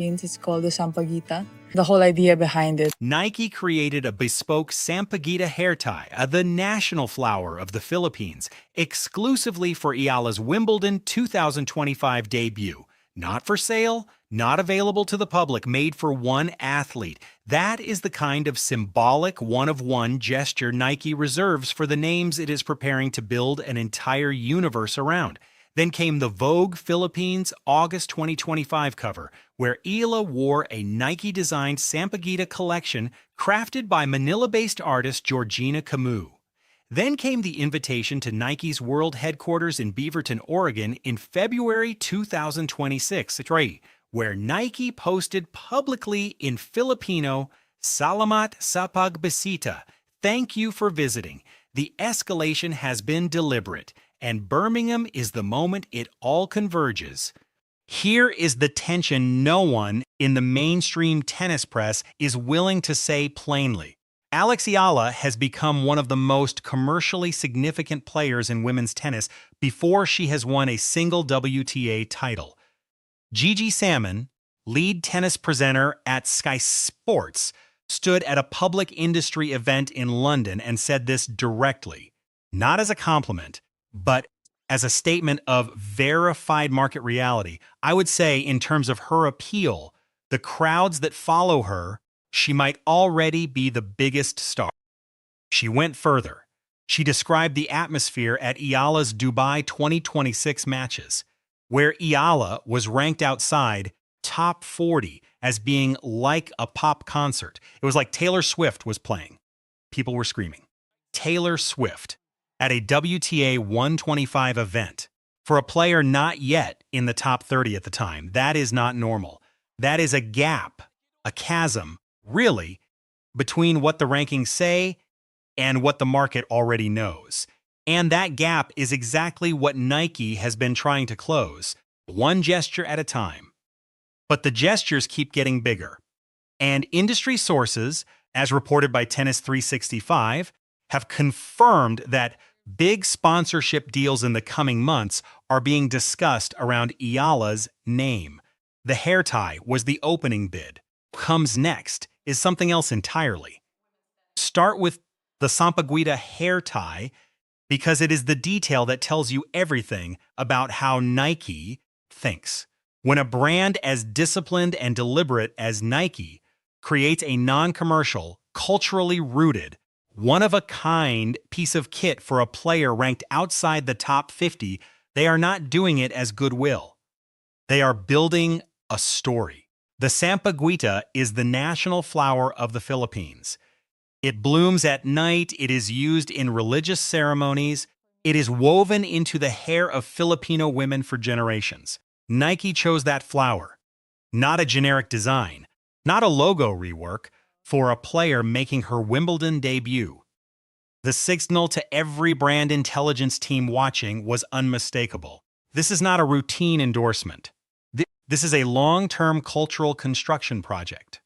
It's called the Sampaguita. The whole idea behind it. Nike created a bespoke Sampaguita hair tie, the national flower of the Philippines, exclusively for Eala's Wimbledon 2025 debut. Not for sale, not available to the public, made for one athlete. That is the kind of symbolic one-of-one gesture Nike reserves for the names it is preparing to build an entire universe around. Then came the Vogue Philippines August 2025 cover, where Eala wore a Nike-designed Sampaguita collection crafted by Manila-based artist Georgina Camus. Then came the invitation to Nike's world headquarters in Beaverton, Oregon in February 2026, where Nike posted publicly in Filipino, "Salamat sa pagbisita." Thank you for visiting. The escalation has been deliberate, and Birmingham is the moment it all converges. Here is the tension no one in the mainstream tennis press is willing to say plainly. Alex Eala has become one of the most commercially significant players in women's tennis before she has won a single WTA title. Gigi Salmon, lead tennis presenter at Sky Sports, stood at a public industry event in London and said this directly, not as a compliment, but as a statement of verified market reality. I would say, in terms of her appeal, the crowds that follow her, she might already be the biggest star. She went further. She described the atmosphere at Eala's Dubai 2026 matches, where Eala was ranked outside top 40 as being like a pop concert. It was like Taylor Swift was playing. People were screaming, "Taylor Swift," at a WTA 125 event. For a player not yet in the top 30 at the time, that is not normal. That is a gap, a chasm, really, between what the rankings say and what the market already knows. And that gap is exactly what Nike has been trying to close, one gesture at a time. But the gestures keep getting bigger. And industry sources, as reported by Tennis 365, have confirmed that big sponsorship deals in the coming months are being discussed around Eala's name. The hair tie was the opening bid. What comes next is something else entirely. Start with the Sampaguita hair tie, because it is the detail that tells you everything about how Nike thinks. When a brand as disciplined and deliberate as Nike creates a non-commercial, culturally rooted, one-of-a-kind piece of kit for a player ranked outside the top 50, they are not doing it as goodwill. They are building a story. The Sampaguita is the national flower of the Philippines. It blooms at night, it is used in religious ceremonies, it is woven into the hair of Filipino women for generations. Nike chose that flower, not a generic design, not a logo rework, for a player making her Wimbledon debut. The signal to every brand intelligence team watching was unmistakable. This is not a routine endorsement. This is a long-term cultural construction project.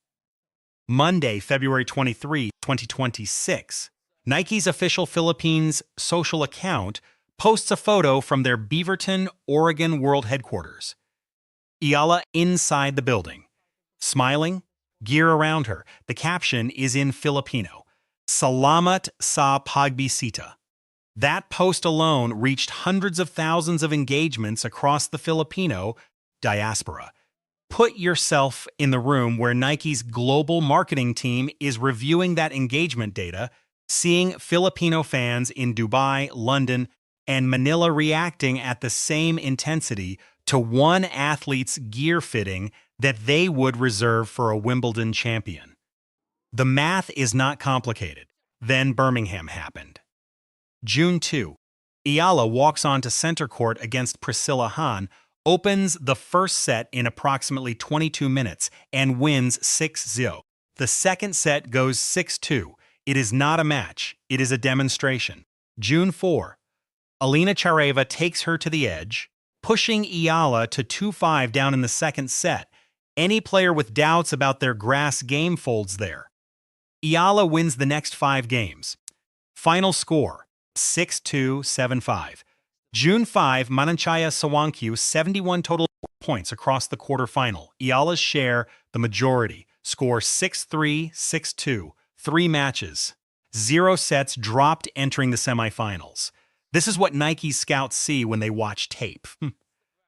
Monday, February 23, 2026, Nike's official Philippines social account posts a photo from their Beaverton, Oregon world headquarters. Eala inside the building, smiling, gear around her. The caption is in Filipino, "Salamat sa pagbisita." That post alone reached hundreds of thousands of engagements across the Filipino diaspora. Put yourself in the room where Nike's global marketing team is reviewing that engagement data, seeing Filipino fans in Dubai, London, and Manila reacting at the same intensity to one athlete's gear fitting that they would reserve for a Wimbledon champion. The math is not complicated. Then Birmingham happened. June 2. Eala walks onto center court against Priscilla Hahn, opens the first set in approximately 22 minutes, and wins 6-0. The second set goes 6-2. It is not a match. It is a demonstration. June 4. Alina Chareva takes her to the edge, pushing Eala to 2-5 down in the second set. Any player with doubts about their grass game folds there. Eala wins the next 5 games. Final score, 6-2, 7-5. June 5, Mananchaya Sawangkyu 71 total points across the quarterfinal. Eala's share, the majority, score 6-3, 6-2, 3 matches. 0 sets dropped entering the semifinals. This is what Nike scouts see when they watch tape.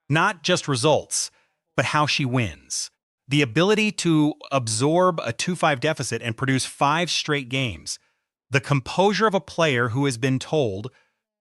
Not just results, but how she wins. The ability to absorb a 2-5 deficit and produce 5 straight games. The composure of a player who has been told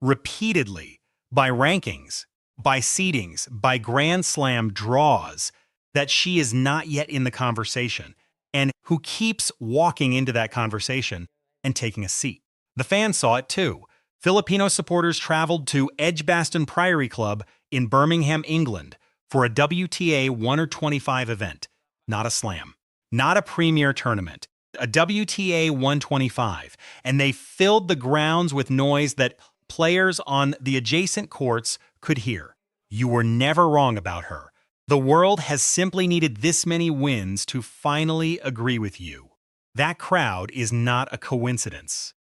repeatedly by rankings, by seedings, by Grand Slam draws that she is not yet in the conversation, and who keeps walking into that conversation and taking a seat. The fans saw it too. Filipino supporters traveled to Edgbaston Priory Club in Birmingham, England, for a WTA 125 event. Not a slam. Not a premier tournament. A WTA 125. And they filled the grounds with noise that players on the adjacent courts could hear. You were never wrong about her. The world has simply needed this many wins to finally agree with you. That crowd is not a coincidence.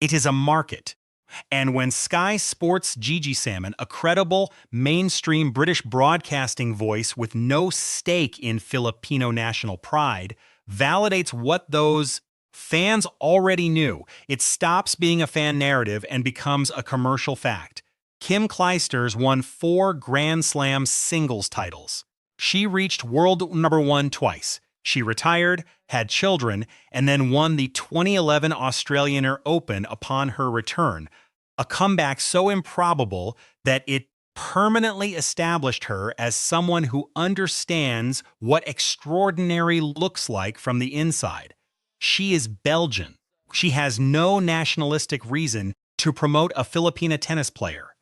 It is a market. And when Sky Sports' Gigi Salmon, a credible, mainstream British broadcasting voice with no stake in Filipino national pride, validates what those fans already knew, it stops being a fan narrative and becomes a commercial fact. Kim Clijsters won 4 Grand Slam singles titles. She reached world #1 twice. She retired, had children, and then won the 2011 Australian Open upon her return, a comeback so improbable that it permanently established her as someone who understands what extraordinary looks like from the inside. She is Belgian. She has no nationalistic reason to promote a Filipina tennis player.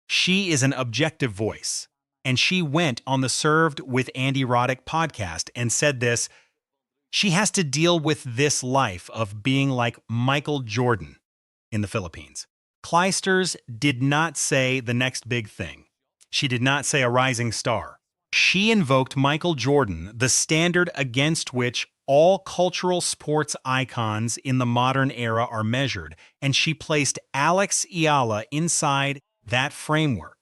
She is an objective voice. And she went on the Served with Andy Roddick podcast and said this: she has to deal with this life of being like Michael Jordan in the Philippines. Clijsters did not say the next big thing. She did not say a rising star. She invoked Michael Jordan, the standard against which all cultural sports icons in the modern era are measured, and she placed Alex Eala inside that framework.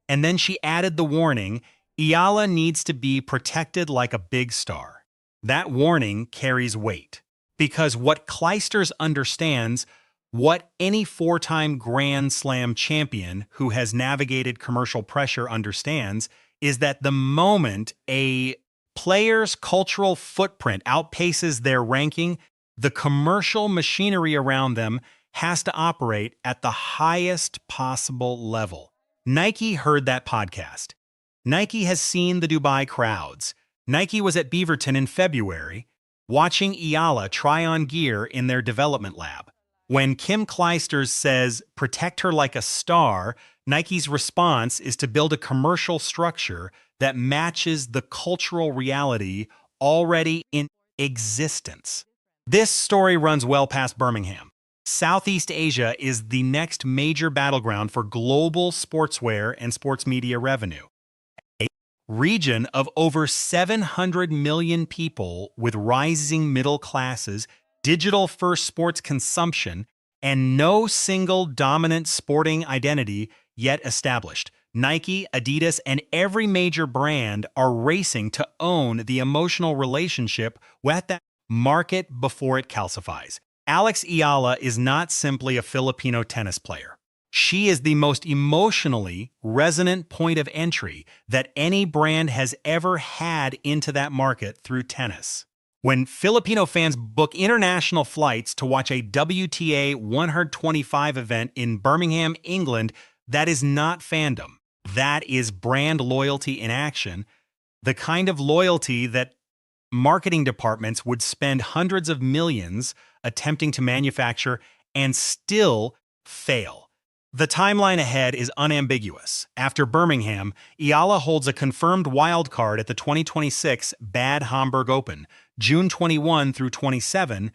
And then she added the warning, Eala needs to be protected like a big star. That warning carries weight, because what Clijsters understands, what any 4-time Grand Slam champion who has navigated commercial pressure understands, is that the moment a player's cultural footprint outpaces their ranking, the commercial machinery around them has to operate at the highest possible level. Nike heard that podcast. Nike has seen the Dubai crowds. Nike was at Beaverton in February, watching Eala try on gear in their development lab. When Kim Clijsters says, protect her like a star, Nike's response is to build a commercial structure that matches the cultural reality already in existence. This story runs well past Birmingham. Southeast Asia is the next major battleground for global sportswear and sports media revenue. A region of over 700 million people with rising middle classes, digital-first sports consumption, and no single dominant sporting identity yet established. Nike, Adidas, and every major brand are racing to own the emotional relationship with that market before it calcifies. Alex Eala is not simply a Filipino tennis player. She is the most emotionally resonant point of entry that any brand has ever had into that market through tennis. When Filipino fans book international flights to watch a WTA 125 event in Birmingham, England, that is not fandom. That is brand loyalty in action, the kind of loyalty that marketing departments would spend hundreds of millions attempting to manufacture and still fail. The timeline ahead is unambiguous. After Birmingham, Eala holds a confirmed wildcard at the 2026 Bad Homburg Open, June 21 through 27,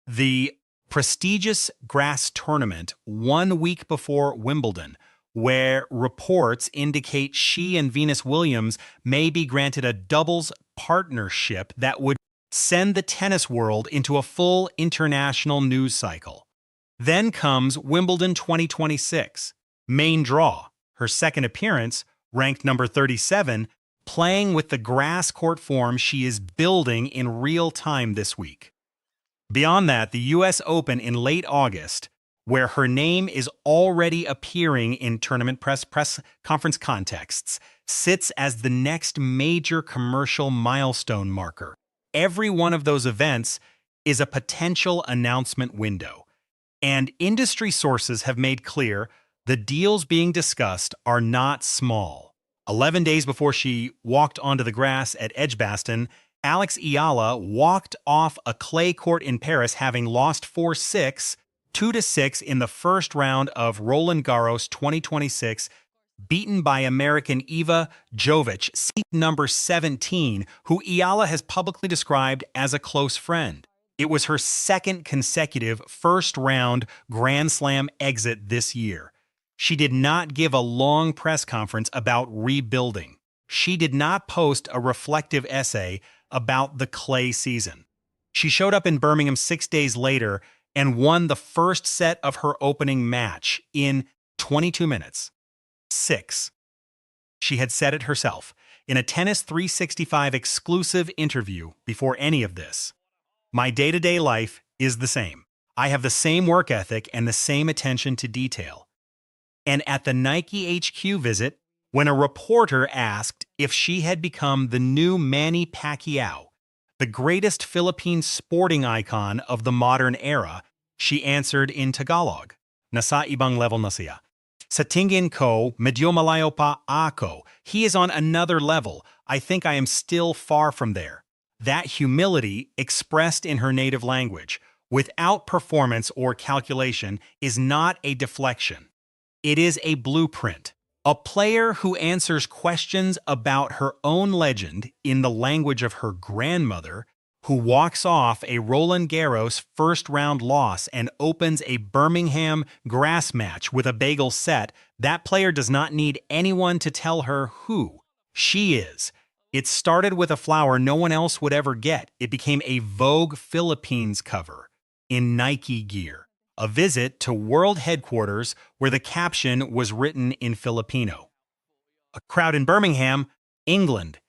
the prestigious grass tournament 1 week before Wimbledon, where reports indicate she and Venus Williams may be granted a doubles partnership that would send the tennis world into a full international news cycle. Then comes Wimbledon 2026. Main draw, her second appearance, ranked number 37, playing with the grass court form she is building in real time this week. Beyond that, the US Open in late August, where her name is already appearing in tournament press conference contexts, sits as the next major commercial milestone marker. Every one of those events is a potential announcement window. And industry sources have made clear the deals being discussed are not small. 11 days before she walked onto the grass at Edgbaston, Alex Eala walked off a clay court in Paris having lost 4-6, 2-6 in the first round of Roland Garros 2026, beaten by American Eva Jovic, seed number 17, who Eala has publicly described as a close friend. It was her second consecutive first-round Grand Slam exit this year. She did not give a long press conference about rebuilding. She did not post a reflective essay about the clay season. She showed up in Birmingham 6 days later and won the first set of her opening match in 22 minutes. 6. She had said it herself in a Tennis 365 exclusive interview before any of this. My day-to-day life is the same. I have the same work ethic and the same attention to detail. And at the Nike HQ visit, when a reporter asked if she had become the new Manny Pacquiao, the greatest Philippine sporting icon of the modern era, she answered in Tagalog, "Nasa ibang level na siya. Sa tingin ko, medyo malayo pa ako. He is on another level. I think I am still far from there." That humility, expressed in her native language, without performance or calculation, is not a deflection. It is a blueprint. A player who answers questions about her own legend in the language of her grandmother, who walks off a Roland Garros first-round loss and opens a Birmingham grass match with a bagel set, that player does not need anyone to tell her who she is. It started with a flower no one else would ever get. It became a Vogue Philippines cover in Nike gear. A visit to world headquarters where the caption was written in Filipino. A crowd in Birmingham, England,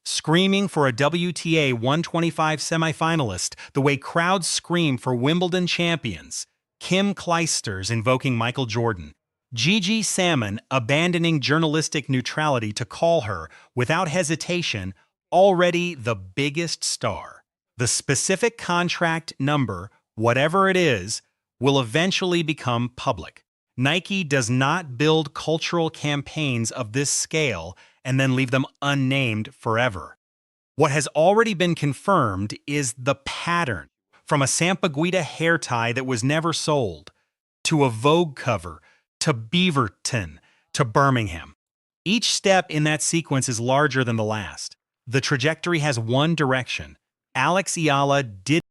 screaming for a WTA 125 semifinalist the way crowds scream for Wimbledon champions. Kim Clijsters invoking Michael Jordan. Gigi Salmon abandoning journalistic neutrality to call her, without hesitation, already the biggest star. The specific contract number, whatever it is, will eventually become public. Nike does not build cultural campaigns of this scale and then leave them unnamed forever. What has already been confirmed is the pattern, from a Sampaguita hair tie that was never sold, to a Vogue cover, to Beaverton, to Birmingham. Each step in that sequence is larger than the last. The trajectory has one direction. Alex Eala did